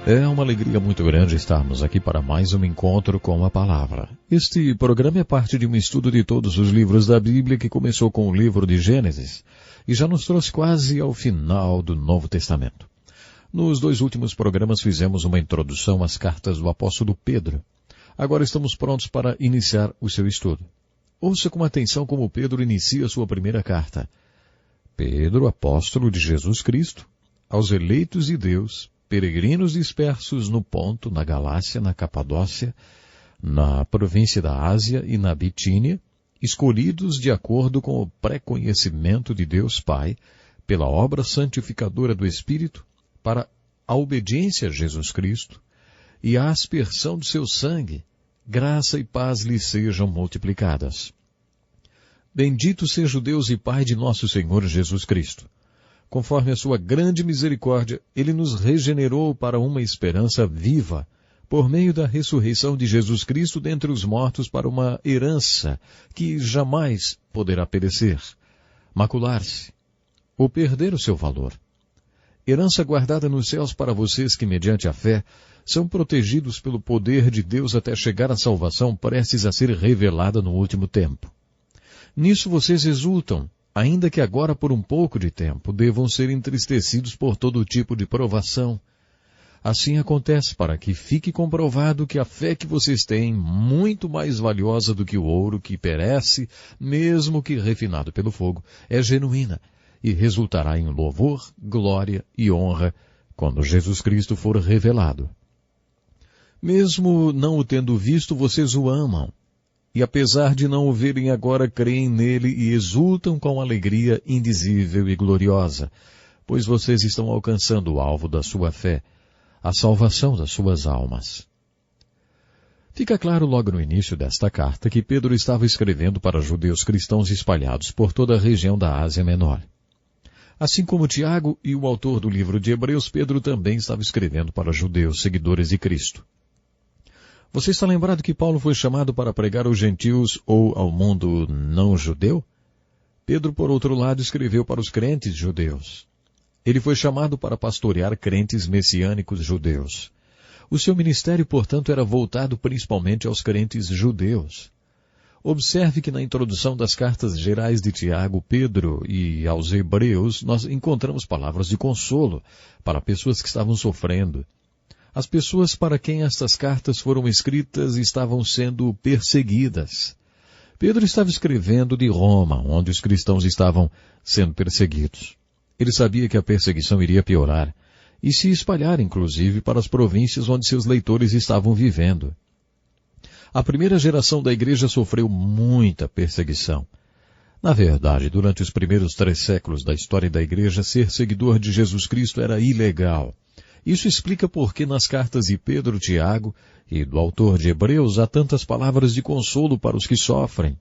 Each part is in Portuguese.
É uma alegria muito grande estarmos aqui para mais um encontro com a Palavra. Este programa é parte de um estudo de todos os livros da Bíblia que começou com o livro de Gênesis e já nos trouxe quase ao final do Novo Testamento. Nos 2 últimos programas fizemos uma introdução às cartas do apóstolo Pedro. Agora estamos prontos para iniciar o seu estudo. Ouça com atenção como Pedro inicia sua primeira carta. Pedro, apóstolo de Jesus Cristo, aos eleitos de Deus, peregrinos dispersos no Ponto, na Galácia, na Capadócia, na província da Ásia e na Bitínia, escolhidos de acordo com o pré-conhecimento de Deus Pai, pela obra santificadora do Espírito, para a obediência a Jesus Cristo e a aspersão do seu sangue, graça e paz lhe sejam multiplicadas. Bendito seja o Deus e Pai de nosso Senhor Jesus Cristo. Conforme a sua grande misericórdia, Ele nos regenerou para uma esperança viva, por meio da ressurreição de Jesus Cristo dentre os mortos para uma herança que jamais poderá perecer, macular-se ou perder o seu valor. Herança guardada nos céus para vocês que, mediante a fé, são protegidos pelo poder de Deus até chegar à salvação prestes a ser revelada no último tempo. Nisso vocês exultam, ainda que agora por um pouco de tempo devam ser entristecidos por todo tipo de provação. Assim acontece para que fique comprovado que a fé que vocês têm, muito mais valiosa do que o ouro que perece, mesmo que refinado pelo fogo, é genuína e resultará em louvor, glória e honra quando Jesus Cristo for revelado. Mesmo não o tendo visto, vocês o amam. E apesar de não o verem agora, creem nele e exultam com alegria indizível e gloriosa, pois vocês estão alcançando o alvo da sua fé, a salvação das suas almas. Fica claro logo no início desta carta que Pedro estava escrevendo para judeus cristãos espalhados por toda a região da Ásia Menor. Assim como Tiago e o autor do livro de Hebreus, Pedro também estava escrevendo para judeus seguidores de Cristo. Você está lembrado que Paulo foi chamado para pregar aos gentios ou ao mundo não judeu? Pedro, por outro lado, escreveu para os crentes judeus. Ele foi chamado para pastorear crentes messiânicos judeus. O seu ministério, portanto, era voltado principalmente aos crentes judeus. Observe que na introdução das cartas gerais de Tiago, Pedro e aos Hebreus, nós encontramos palavras de consolo para pessoas que estavam sofrendo. As pessoas para quem estas cartas foram escritas estavam sendo perseguidas. Pedro estava escrevendo de Roma, onde os cristãos estavam sendo perseguidos. Ele sabia que a perseguição iria piorar e se espalhar, inclusive, para as províncias onde seus leitores estavam vivendo. A primeira geração da igreja sofreu muita perseguição. Na verdade, durante os primeiros 3 séculos da história da igreja, ser seguidor de Jesus Cristo era ilegal. Isso explica por que nas cartas de Pedro, Tiago e do autor de Hebreus há tantas palavras de consolo para os que sofrem.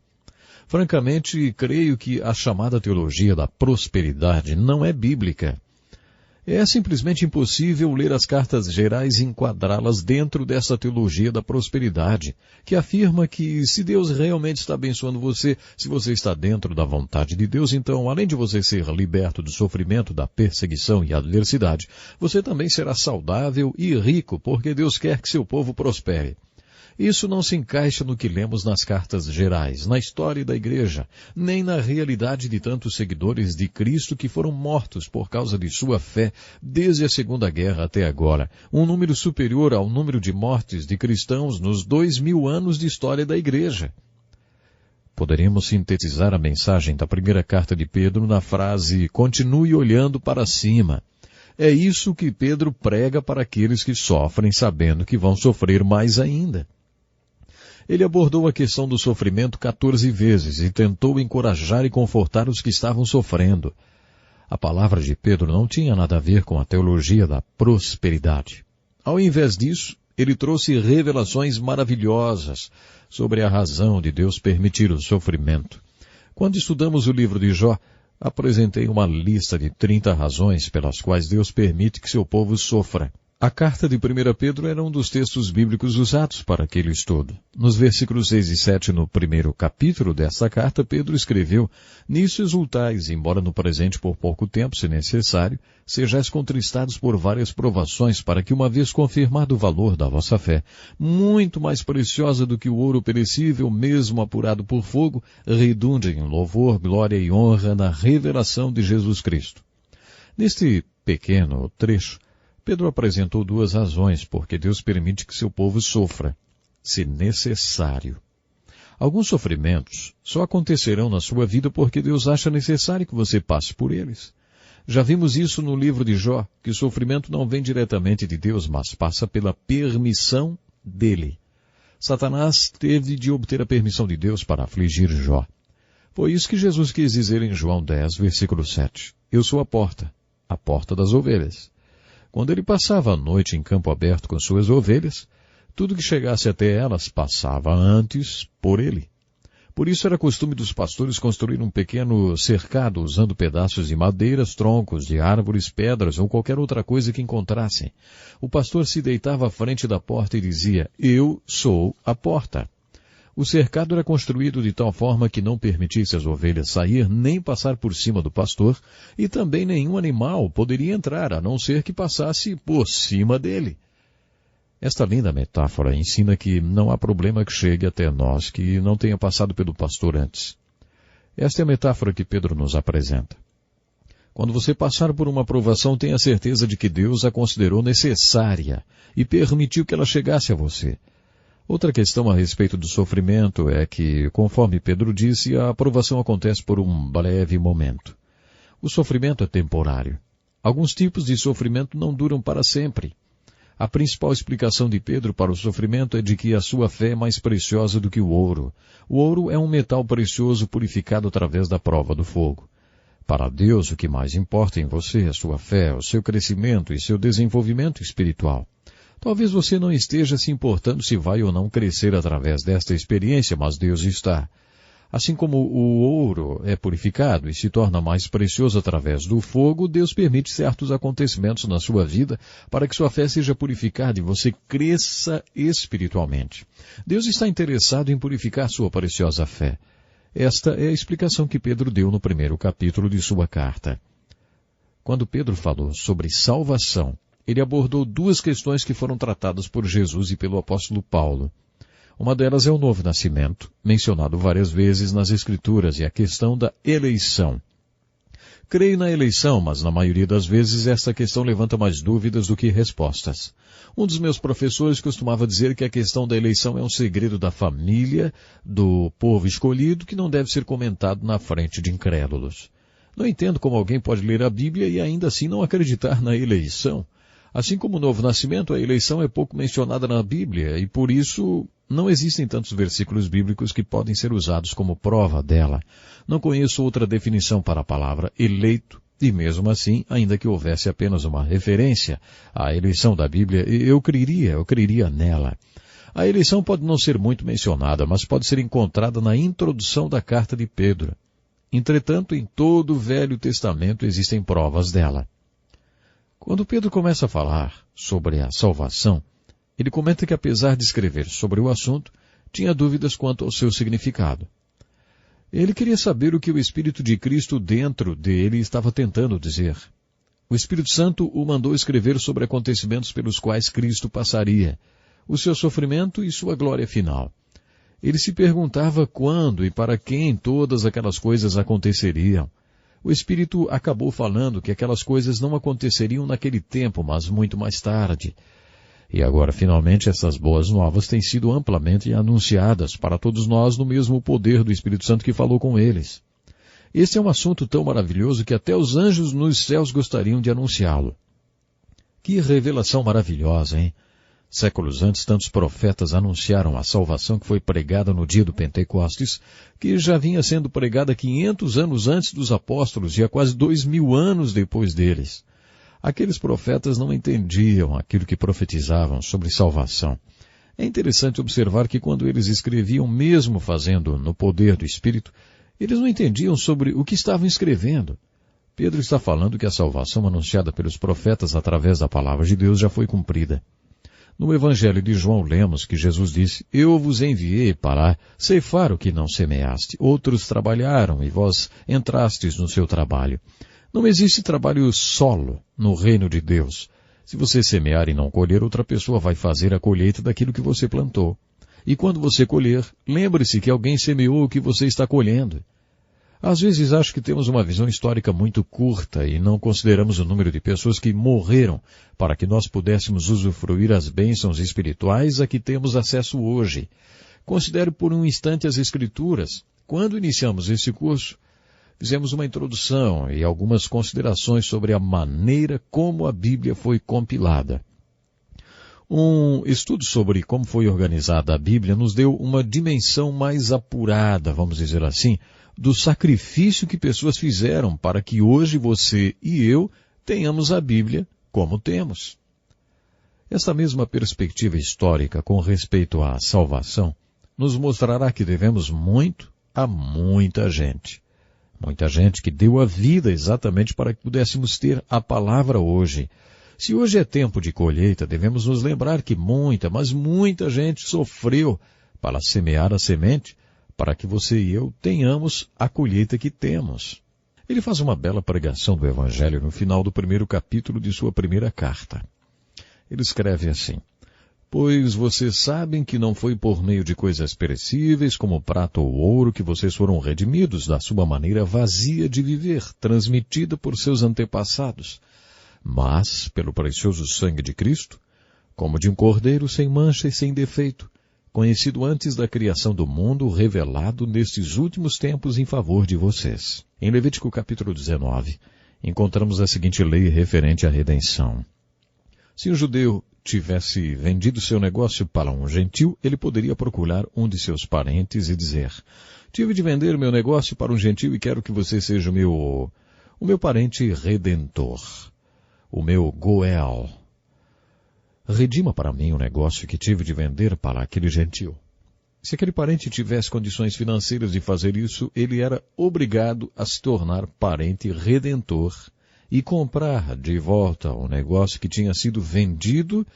Francamente, creio que a chamada teologia da prosperidade não é bíblica. É simplesmente impossível ler as cartas gerais e enquadrá-las dentro dessa teologia da prosperidade, que afirma que se Deus realmente está abençoando você, se você está dentro da vontade de Deus, então, além de você ser liberto do sofrimento, da perseguição e adversidade, você também será saudável e rico, porque Deus quer que seu povo prospere. Isso não se encaixa no que lemos nas cartas gerais, na história da igreja, nem na realidade de tantos seguidores de Cristo que foram mortos por causa de sua fé desde a Segunda Guerra até agora, um número superior ao número de mortes de cristãos nos 2000 anos de história da igreja. Poderíamos sintetizar a mensagem da primeira carta de Pedro na frase "continue olhando para cima". É isso que Pedro prega para aqueles que sofrem sabendo que vão sofrer mais ainda. Ele abordou a questão do sofrimento 14 vezes e tentou encorajar e confortar os que estavam sofrendo. A palavra de Pedro não tinha nada a ver com a teologia da prosperidade. Ao invés disso, ele trouxe revelações maravilhosas sobre a razão de Deus permitir o sofrimento. Quando estudamos o livro de Jó, apresentei uma lista de 30 razões pelas quais Deus permite que seu povo sofra. A carta de 1 Pedro era um dos textos bíblicos usados para aquele estudo. Nos versículos 6 e 7, no primeiro capítulo desta carta, Pedro escreveu: Nisso exultais, embora no presente por pouco tempo, se necessário, sejais contristados por várias provações, para que, uma vez confirmado o valor da vossa fé, muito mais preciosa do que o ouro perecível, mesmo apurado por fogo, redunde em louvor, glória e honra na revelação de Jesus Cristo. Neste pequeno trecho, Pedro apresentou duas razões porque Deus permite que seu povo sofra, se necessário. Alguns sofrimentos só acontecerão na sua vida porque Deus acha necessário que você passe por eles. Já vimos isso no livro de Jó, que o sofrimento não vem diretamente de Deus, mas passa pela permissão dele. Satanás teve de obter a permissão de Deus para afligir Jó. Foi isso que Jesus quis dizer em João 10, versículo 7. Eu sou a porta das ovelhas. Quando ele passava a noite em campo aberto com suas ovelhas, tudo que chegasse até elas passava antes por ele. Por isso era costume dos pastores construir um pequeno cercado usando pedaços de madeiras, troncos de árvores, pedras ou qualquer outra coisa que encontrassem. O pastor se deitava à frente da porta e dizia: Eu sou a porta. O cercado era construído de tal forma que não permitisse as ovelhas sair nem passar por cima do pastor, e também nenhum animal poderia entrar, a não ser que passasse por cima dele. Esta linda metáfora ensina que não há problema que chegue até nós que não tenha passado pelo pastor antes. Esta é a metáfora que Pedro nos apresenta. Quando você passar por uma provação, tenha certeza de que Deus a considerou necessária e permitiu que ela chegasse a você. Outra questão a respeito do sofrimento é que, conforme Pedro disse, a aprovação acontece por um breve momento. O sofrimento é temporário. Alguns tipos de sofrimento não duram para sempre. A principal explicação de Pedro para o sofrimento é de que a sua fé é mais preciosa do que o ouro. O ouro é um metal precioso purificado através da prova do fogo. Para Deus, o que mais importa em você é a sua fé, o seu crescimento e seu desenvolvimento espiritual. Talvez você não esteja se importando se vai ou não crescer através desta experiência, mas Deus está. Assim como o ouro é purificado e se torna mais precioso através do fogo, Deus permite certos acontecimentos na sua vida para que sua fé seja purificada e você cresça espiritualmente. Deus está interessado em purificar sua preciosa fé. Esta é a explicação que Pedro deu no primeiro capítulo de sua carta. Quando Pedro falou sobre salvação, ele abordou duas questões que foram tratadas por Jesus e pelo apóstolo Paulo. Uma delas é o novo nascimento, mencionado várias vezes nas Escrituras, e a questão da eleição. Creio na eleição, mas na maioria das vezes esta questão levanta mais dúvidas do que respostas. Um dos meus professores costumava dizer que a questão da eleição é um segredo da família, do povo escolhido, que não deve ser comentado na frente de incrédulos. Não entendo como alguém pode ler a Bíblia e ainda assim não acreditar na eleição. Assim como o novo nascimento, a eleição é pouco mencionada na Bíblia e por isso não existem tantos versículos bíblicos que podem ser usados como prova dela. Não conheço outra definição para a palavra eleito e mesmo assim, ainda que houvesse apenas uma referência à eleição da Bíblia, eu creria nela. A eleição pode não ser muito mencionada, mas pode ser encontrada na introdução da carta de Pedro. Entretanto, em todo o Velho Testamento existem provas dela. Quando Pedro começa a falar sobre a salvação, ele comenta que apesar de escrever sobre o assunto, tinha dúvidas quanto ao seu significado. Ele queria saber o que o Espírito de Cristo dentro dele estava tentando dizer. O Espírito Santo o mandou escrever sobre acontecimentos pelos quais Cristo passaria, o seu sofrimento e sua glória final. Ele se perguntava quando e para quem todas aquelas coisas aconteceriam. O Espírito acabou falando que aquelas coisas não aconteceriam naquele tempo, mas muito mais tarde. E agora, finalmente, essas boas novas têm sido amplamente anunciadas para todos nós no mesmo poder do Espírito Santo que falou com eles. Este é um assunto tão maravilhoso que até os anjos nos céus gostariam de anunciá-lo. Que revelação maravilhosa, hein? Séculos antes, tantos profetas anunciaram a salvação que foi pregada no dia do Pentecostes, que já vinha sendo pregada 500 anos antes dos apóstolos e há quase 2000 anos depois deles. Aqueles profetas não entendiam aquilo que profetizavam sobre salvação. É interessante observar que quando eles escreviam, mesmo fazendo no poder do Espírito, eles não entendiam sobre o que estavam escrevendo. Pedro está falando que a salvação anunciada pelos profetas através da palavra de Deus já foi cumprida. No Evangelho de João lemos que Jesus disse: Eu vos enviei para ceifar o que não semeaste. Outros trabalharam e vós entrastes no seu trabalho. Não existe trabalho solo no reino de Deus. Se você semear e não colher, outra pessoa vai fazer a colheita daquilo que você plantou. E quando você colher, lembre-se que alguém semeou o que você está colhendo. Às vezes acho que temos uma visão histórica muito curta e não consideramos o número de pessoas que morreram para que nós pudéssemos usufruir as bênçãos espirituais a que temos acesso hoje. Considere por um instante as Escrituras. Quando iniciamos esse curso, fizemos uma introdução e algumas considerações sobre a maneira como a Bíblia foi compilada. Um estudo sobre como foi organizada a Bíblia nos deu uma dimensão mais apurada, vamos dizer assim, do sacrifício que pessoas fizeram para que hoje você e eu tenhamos a Bíblia como temos. Esta mesma perspectiva histórica com respeito à salvação nos mostrará que devemos muito a muita gente. Muita gente que deu a vida exatamente para que pudéssemos ter a palavra hoje. Se hoje é tempo de colheita, devemos nos lembrar que muita, mas muita gente sofreu para semear a semente, para que você e eu tenhamos a colheita que temos. Ele faz uma bela pregação do Evangelho no final do primeiro capítulo de sua primeira carta. Ele escreve assim: Pois vocês sabem que não foi por meio de coisas perecíveis, como prata ou ouro, que vocês foram redimidos da sua maneira vazia de viver, transmitida por seus antepassados, mas pelo precioso sangue de Cristo, como de um cordeiro sem mancha e sem defeito, conhecido antes da criação do mundo, revelado nestes últimos tempos em favor de vocês. Em Levítico capítulo 19, encontramos a seguinte lei referente à redenção. Se um judeu tivesse vendido seu negócio para um gentil, ele poderia procurar um de seus parentes e dizer: Tive de vender meu negócio para um gentil e quero que você seja o meu parente redentor, o meu Goel. Redima para mim o negócio que tive de vender para aquele gentil. Se aquele parente tivesse condições financeiras de fazer isso, ele era obrigado a se tornar parente redentor e comprar de volta o negócio que tinha sido vendido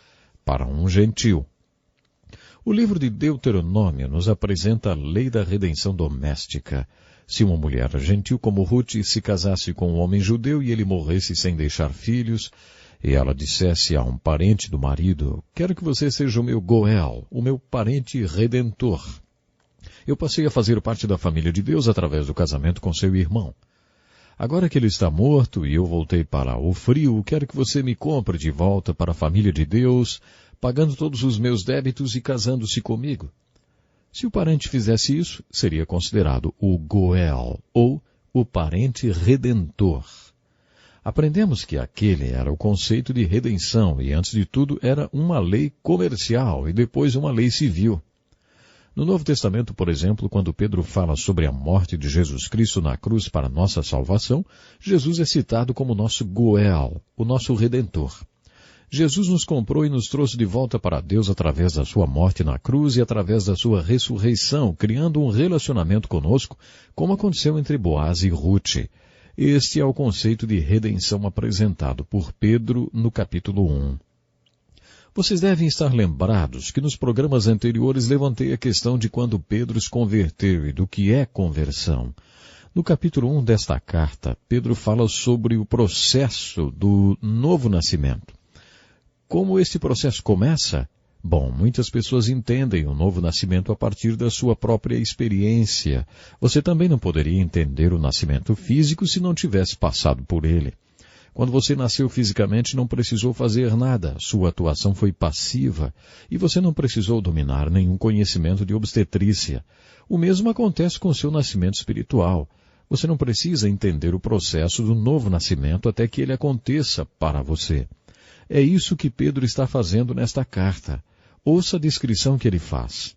para um gentil. O livro de Deuteronômio nos apresenta a lei da redenção doméstica. Se uma mulher gentil como Ruth se casasse com um homem judeu e ele morresse sem deixar filhos, e ela dissesse a um parente do marido: Quero que você seja o meu Goel, o meu parente redentor. Eu passei a fazer parte da família de Deus através do casamento com seu irmão. Agora que ele está morto e eu voltei para o frio, quero que você me compre de volta para a família de Deus, pagando todos os meus débitos e casando-se comigo. Se o parente fizesse isso, seria considerado o Goel, ou o parente redentor. Aprendemos que aquele era o conceito de redenção e, antes de tudo, era uma lei comercial e depois uma lei civil. No Novo Testamento, por exemplo, quando Pedro fala sobre a morte de Jesus Cristo na cruz para nossa salvação, Jesus é citado como nosso Goel, o nosso Redentor. Jesus nos comprou e nos trouxe de volta para Deus através da sua morte na cruz e através da sua ressurreição, criando um relacionamento conosco, como aconteceu entre Boaz e Ruth. Este é o conceito de redenção apresentado por Pedro no capítulo 1. Vocês devem estar lembrados que nos programas anteriores levantei a questão de quando Pedro se converteu e do que é conversão. No capítulo 1 desta carta, Pedro fala sobre o processo do novo nascimento. Como este processo começa? Bom, muitas pessoas entendem o novo nascimento a partir da sua própria experiência. Você também não poderia entender o nascimento físico se não tivesse passado por ele. Quando você nasceu fisicamente, não precisou fazer nada. Sua atuação foi passiva e você não precisou dominar nenhum conhecimento de obstetrícia. O mesmo acontece com o seu nascimento espiritual. Você não precisa entender o processo do novo nascimento até que ele aconteça para você. É isso que Pedro está fazendo nesta carta. Ouça a descrição que ele faz.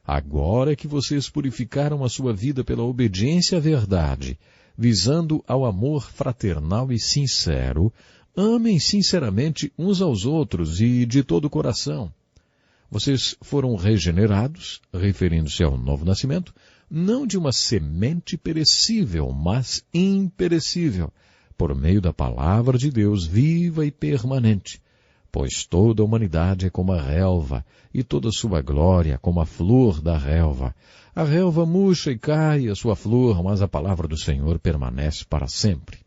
Agora que vocês purificaram a sua vida pela obediência à verdade, visando ao amor fraternal e sincero, amem sinceramente uns aos outros e de todo o coração. Vocês foram regenerados, referindo-se ao novo nascimento, não de uma semente perecível, mas imperecível, por meio da palavra de Deus viva e permanente. Pois toda a humanidade é como a relva, e toda a sua glória como a flor da relva. A relva murcha e cai a sua flor, mas a palavra do Senhor permanece para sempre.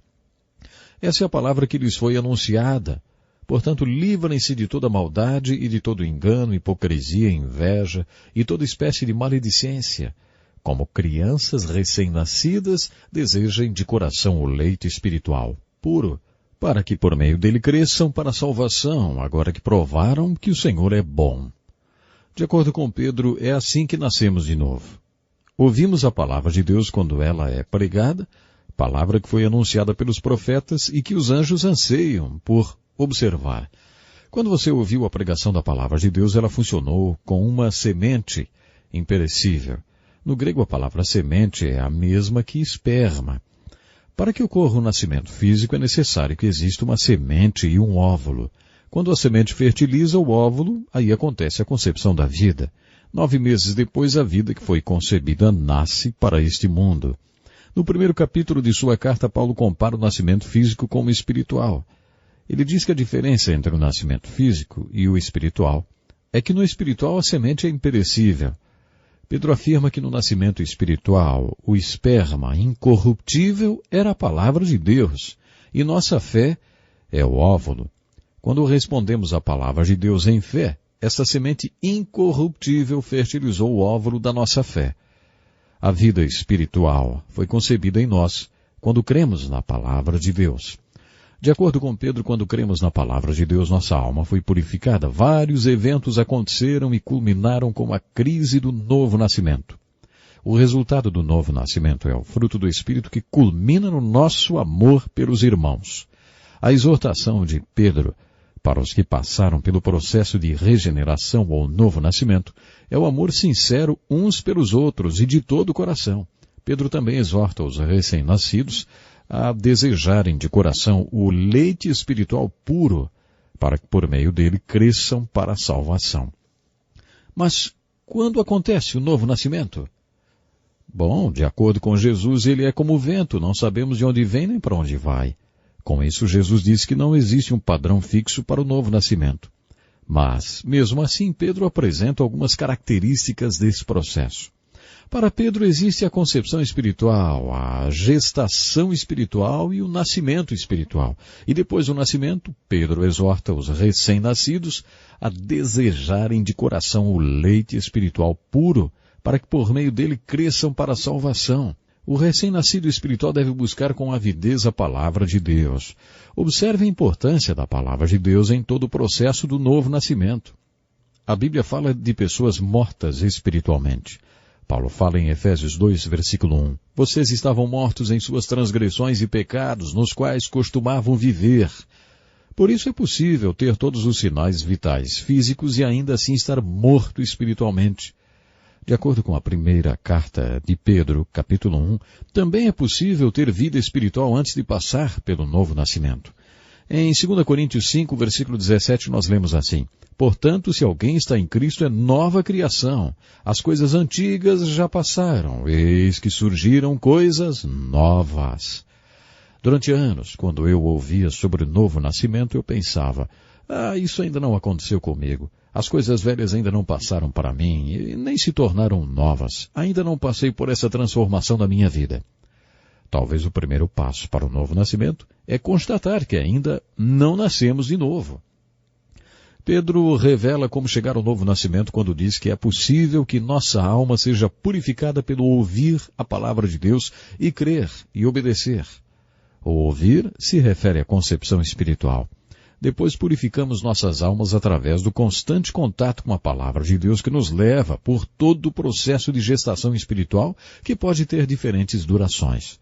Essa é a palavra que lhes foi anunciada. Portanto, livrem-se de toda maldade e de todo engano, hipocrisia, inveja e toda espécie de maledicência. Como crianças recém-nascidas, desejem de coração o leite espiritual, puro, para que por meio dele cresçam para a salvação, agora que provaram que o Senhor é bom. De acordo com Pedro, é assim que nascemos de novo. Ouvimos a palavra de Deus quando ela é pregada, palavra que foi anunciada pelos profetas e que os anjos anseiam por observar. Quando você ouviu a pregação da palavra de Deus, ela funcionou com uma semente imperecível. No grego, a palavra semente é a mesma que esperma. Para que ocorra o nascimento físico, é necessário que exista uma semente e um óvulo. Quando a semente fertiliza o óvulo, aí acontece a concepção da vida. 9 meses depois, a vida que foi concebida nasce para este mundo. No primeiro capítulo de sua carta, Paulo compara o nascimento físico com o espiritual. Ele diz que a diferença entre o nascimento físico e o espiritual é que no espiritual a semente é imperecível. Pedro afirma que no nascimento espiritual, o esperma incorruptível era a palavra de Deus, e nossa fé é o óvulo. Quando respondemos à palavra de Deus em fé, essa semente incorruptível fertilizou o óvulo da nossa fé. A vida espiritual foi concebida em nós quando cremos na palavra de Deus. De acordo com Pedro, quando cremos na palavra de Deus, nossa alma foi purificada. Vários eventos aconteceram e culminaram com a crise do novo nascimento. O resultado do novo nascimento é o fruto do Espírito que culmina no nosso amor pelos irmãos. A exortação de Pedro para os que passaram pelo processo de regeneração ou novo nascimento é o amor sincero uns pelos outros e de todo o coração. Pedro também exorta os recém-nascidos a desejarem de coração o leite espiritual puro, para que por meio dele cresçam para a salvação. Mas quando acontece o novo nascimento? Bom, de acordo com Jesus, ele é como o vento, não sabemos de onde vem nem para onde vai. Com isso, Jesus diz que não existe um padrão fixo para o novo nascimento. Mas, mesmo assim, Pedro apresenta algumas características desse processo. Para Pedro existe a concepção espiritual, a gestação espiritual e o nascimento espiritual. E depois do nascimento, Pedro exorta os recém-nascidos a desejarem de coração o leite espiritual puro, para que por meio dele cresçam para a salvação. O recém-nascido espiritual deve buscar com avidez a palavra de Deus. Observe a importância da palavra de Deus em todo o processo do novo nascimento. A Bíblia fala de pessoas mortas espiritualmente. Paulo fala em Efésios 2, versículo 1. Vocês estavam mortos em suas transgressões e pecados, nos quais costumavam viver. Por isso é possível ter todos os sinais vitais físicos e ainda assim estar morto espiritualmente. De acordo com a primeira carta de Pedro, capítulo 1, também é possível ter vida espiritual antes de passar pelo novo nascimento. Em 2 Coríntios 5, versículo 17, nós lemos assim: Portanto, se alguém está em Cristo, é nova criação. As coisas antigas já passaram, eis que surgiram coisas novas. Durante anos, quando eu ouvia sobre o novo nascimento, eu pensava, isso ainda não aconteceu comigo. As coisas velhas ainda não passaram para mim e nem se tornaram novas. Ainda não passei por essa transformação da minha vida. Talvez o primeiro passo para o novo nascimento é constatar que ainda não nascemos de novo. Pedro revela como chegar ao novo nascimento quando diz que é possível que nossa alma seja purificada pelo ouvir a palavra de Deus e crer e obedecer. O ouvir se refere à concepção espiritual. Depois purificamos nossas almas através do constante contato com a palavra de Deus que nos leva por todo o processo de gestação espiritual que pode ter diferentes durações.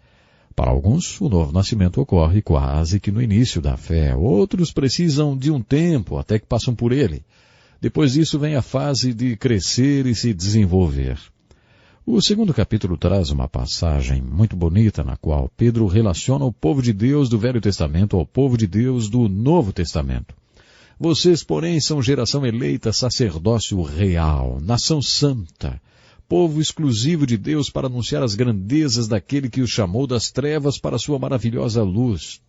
Para alguns, o novo nascimento ocorre quase que no início da fé. Outros precisam de um tempo até que passam por ele. Depois disso vem a fase de crescer e se desenvolver. O segundo capítulo traz uma passagem muito bonita na qual Pedro relaciona o povo de Deus do Velho Testamento ao povo de Deus do Novo Testamento. Vocês, porém, são geração eleita, sacerdócio real, nação santa, povo exclusivo de Deus para anunciar as grandezas daquele que os chamou das trevas para a sua maravilhosa luz.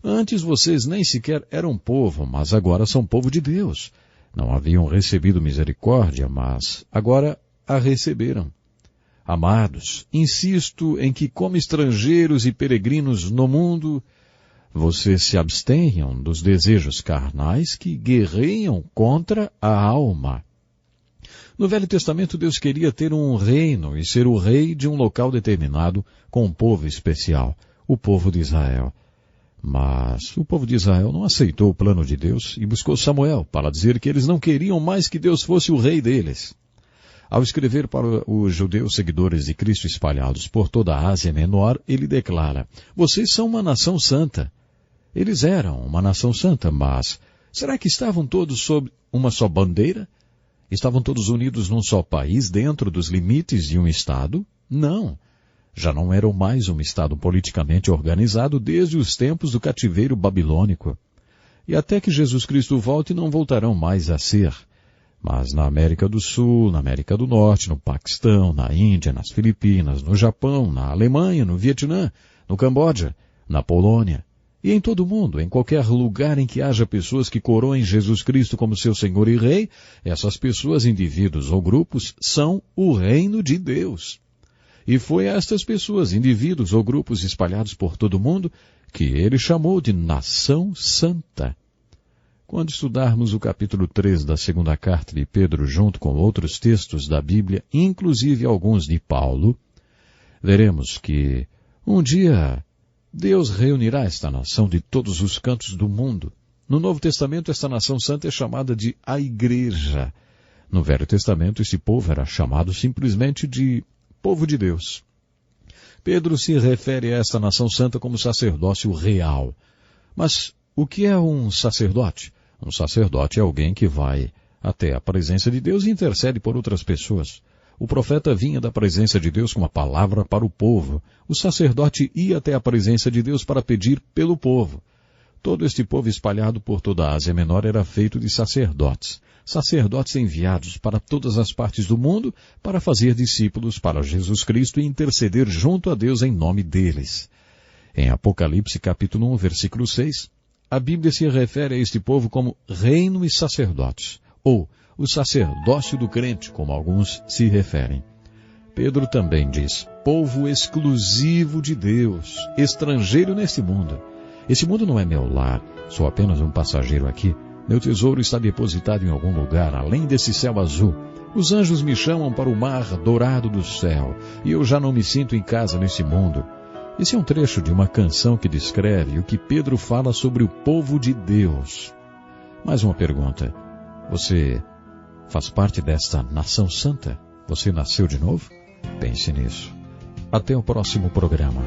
Antes vocês nem sequer eram povo, mas agora são povo de Deus. Não haviam recebido misericórdia, mas agora a receberam. Amados, insisto em que, como estrangeiros e peregrinos no mundo, vocês se abstenham dos desejos carnais que guerreiam contra a alma. No Velho Testamento, Deus queria ter um reino e ser o rei de um local determinado com um povo especial, o povo de Israel. Mas o povo de Israel não aceitou o plano de Deus e buscou Samuel para dizer que eles não queriam mais que Deus fosse o rei deles. Ao escrever para os judeus seguidores de Cristo espalhados por toda a Ásia Menor, ele declara: vocês são uma nação santa. Eles eram uma nação santa, mas será que estavam todos sob uma só bandeira? Estavam todos unidos num só país, dentro dos limites de um Estado? Não. Já não eram mais um Estado politicamente organizado desde os tempos do cativeiro babilônico. E até que Jesus Cristo volte, não voltarão mais a ser. Mas na América do Sul, na América do Norte, no Paquistão, na Índia, nas Filipinas, no Japão, na Alemanha, no Vietnã, no Camboja, na Polônia, e em todo o mundo, em qualquer lugar em que haja pessoas que coroem Jesus Cristo como seu Senhor e Rei, essas pessoas, indivíduos ou grupos, são o reino de Deus. E foi a estas pessoas, indivíduos ou grupos espalhados por todo o mundo, que ele chamou de nação santa. Quando estudarmos o capítulo 3 da segunda carta de Pedro junto com outros textos da Bíblia, inclusive alguns de Paulo, veremos que um dia Deus reunirá esta nação de todos os cantos do mundo. No Novo Testamento, esta nação santa é chamada de a Igreja. No Velho Testamento, esse povo era chamado simplesmente de povo de Deus. Pedro se refere a esta nação santa como sacerdócio real. Mas o que é um sacerdote? Um sacerdote é alguém que vai até a presença de Deus e intercede por outras pessoas. O profeta vinha da presença de Deus com uma palavra para o povo. O sacerdote ia até a presença de Deus para pedir pelo povo. Todo este povo espalhado por toda a Ásia Menor era feito de sacerdotes. Sacerdotes enviados para todas as partes do mundo para fazer discípulos para Jesus Cristo e interceder junto a Deus em nome deles. Em Apocalipse capítulo 1, versículo 6, a Bíblia se refere a este povo como reino e sacerdotes, ou o sacerdócio do crente, como alguns se referem. Pedro também diz, povo exclusivo de Deus, estrangeiro neste mundo. Esse mundo não é meu lar, sou apenas um passageiro aqui. Meu tesouro está depositado em algum lugar, além desse céu azul. Os anjos me chamam para o mar dourado do céu, e eu já não me sinto em casa nesse mundo. Esse é um trecho de uma canção que descreve o que Pedro fala sobre o povo de Deus. Mais uma pergunta. Você faz parte desta nação santa? Você nasceu de novo? Pense nisso. Até o próximo programa.